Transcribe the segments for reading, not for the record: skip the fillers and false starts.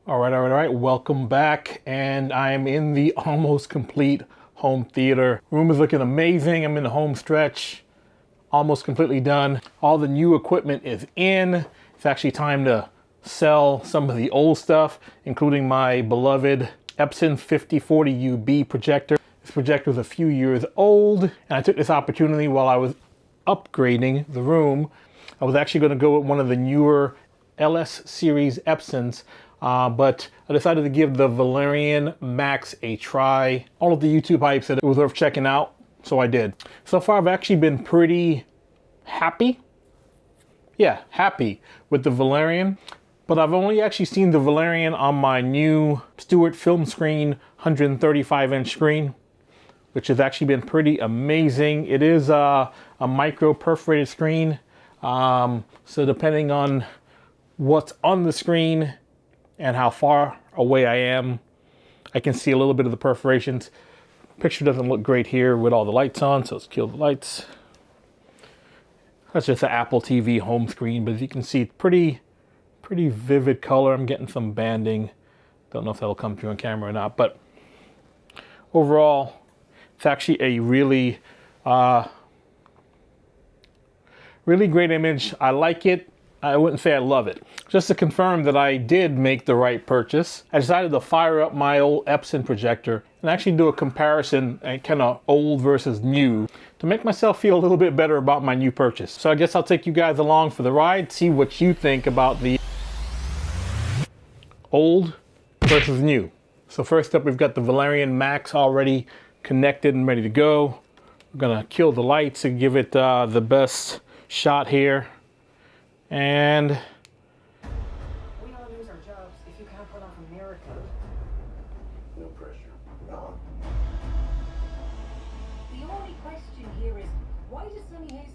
All right. Welcome back. And I'm in the almost complete home theater. Room is looking amazing. I'm in the home stretch, almost completely done. All the new equipment is in. It's actually time to sell some of the old stuff, including my beloved Epson 5040 UB projector. This projector is a few years old, and I took this opportunity while I was upgrading the room. I was actually going to go with one of the newer LS series Epsons, but I decided to give the Valerion Max a try. All of the YouTube hype said it was worth checking out, so I did. So far, I've actually been pretty happy. Yeah, happy with the Valerion. But I've only actually seen the Valerion on my new Stewart film screen, 135-inch screen, which has actually been pretty amazing. It is a micro perforated screen. So depending on what's on the screen and how far away I am, I can see a little bit of the perforations. Picture doesn't look great here with all the lights on, so let's kill the lights. That's just an Apple TV home screen, but as you can see, pretty vivid color. I'm getting some banding. Don't know if that'll come through on camera or not, but overall, it's actually a really great image. I like it. I wouldn't say I love it. Just to confirm that I did make the right purchase, I decided to fire up my old Epson projector and actually do a comparison, kind of old versus new, to make myself feel a little bit better about my new purchase. So I guess I'll take you guys along for the ride, see what you think about the old versus new. So first up, we've got the Valerion Max already connected and ready to go. We're gonna kill the lights and give it the best shot here. And we all lose our jobs if you can't put off a miracle. No pressure. No. The only question here is, why does Sunny Hayes...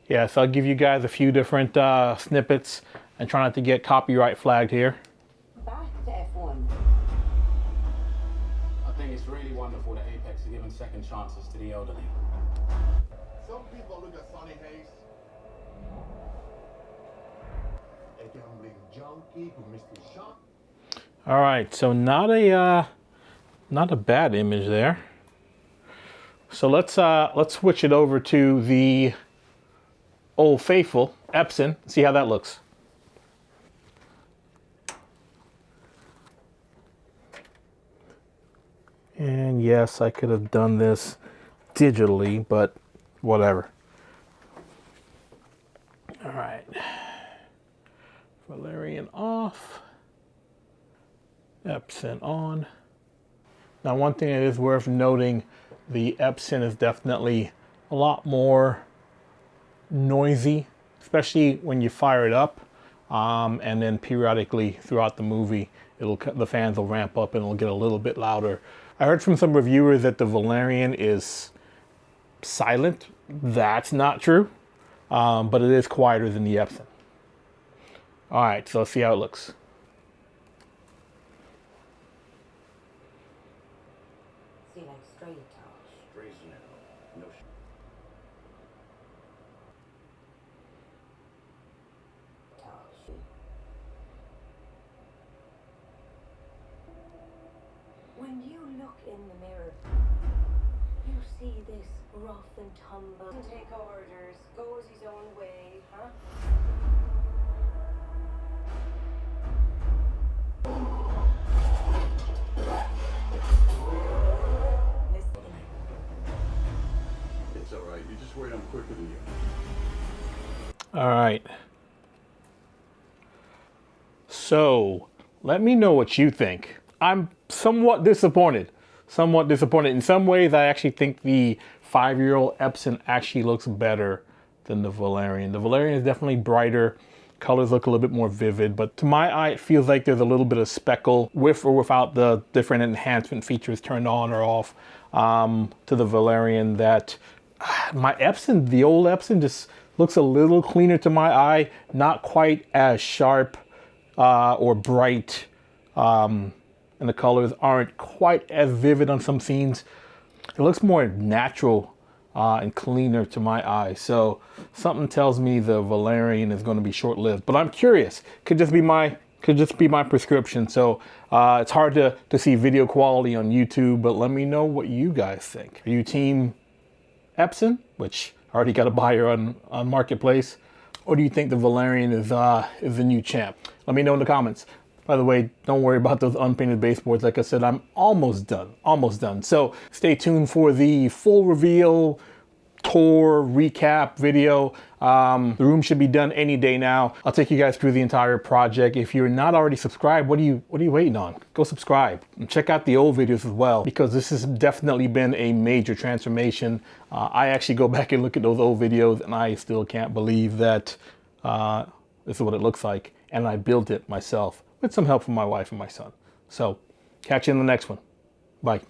yeah, so I'll give you guys a few different snippets and try not to get copyright flagged here. Back to F1. I think it's really wonderful that Apex is giving second chances to the elderly. Some people look at Sonny Hayes, a gambling junkie who missed his shot. All right, so not a bad image there. So let's switch it over to the old faithful Epson. See how that looks. And yes, I could have done this digitally, but whatever. All right. Valerion off. Epson on. Now, one thing that is worth noting, the Epson is definitely a lot more noisy, especially when you fire it up, and then periodically throughout the movie, the fans will ramp up and it'll get a little bit louder. I heard from some reviewers that the Valerion is silent. That's not true, but it is quieter than the Epson. All right, so let's see how it looks. See, like straight talk. Straight now. No When you look in the mirror, you see this rough and tumble. Doesn't take orders, goes his own way, huh? It's all right. You're just worried I'm quicker than you. All right. So let me know what you think. I'm somewhat disappointed. In some ways, I actually think the 5-year-old Epson actually looks better than the Valerion. The Valerion is definitely brighter. Colors look a little bit more vivid, but to my eye, it feels like there's a little bit of speckle with or without the different enhancement features turned on or off to the Valerion. That my Epson, the old Epson, just looks a little cleaner to my eye, not quite as sharp or bright, and the colors aren't quite as vivid on some scenes. It looks more natural and cleaner to my eye. So something tells me the Valerion is going to be short-lived. But I'm curious. Could just be my Could just be my prescription. So it's hard to see video quality on YouTube, but let me know what you guys think. Are you team Epson, which I already got a buyer on Marketplace, or do you think the Valerion is the new champ? Let me know in the comments. By the way, don't worry about those unpainted baseboards. Like I said, I'm almost done. So stay tuned for the full reveal, tour, recap video. The room should be done any day now. I'll take you guys through the entire project. If you're not already subscribed, what are you waiting on? Go subscribe and check out the old videos as well, because this has definitely been a major transformation. I actually go back and look at those old videos and I still can't believe that this is what it looks like. And I built it myself with some help from my wife and my son. So catch you in the next one. Bye.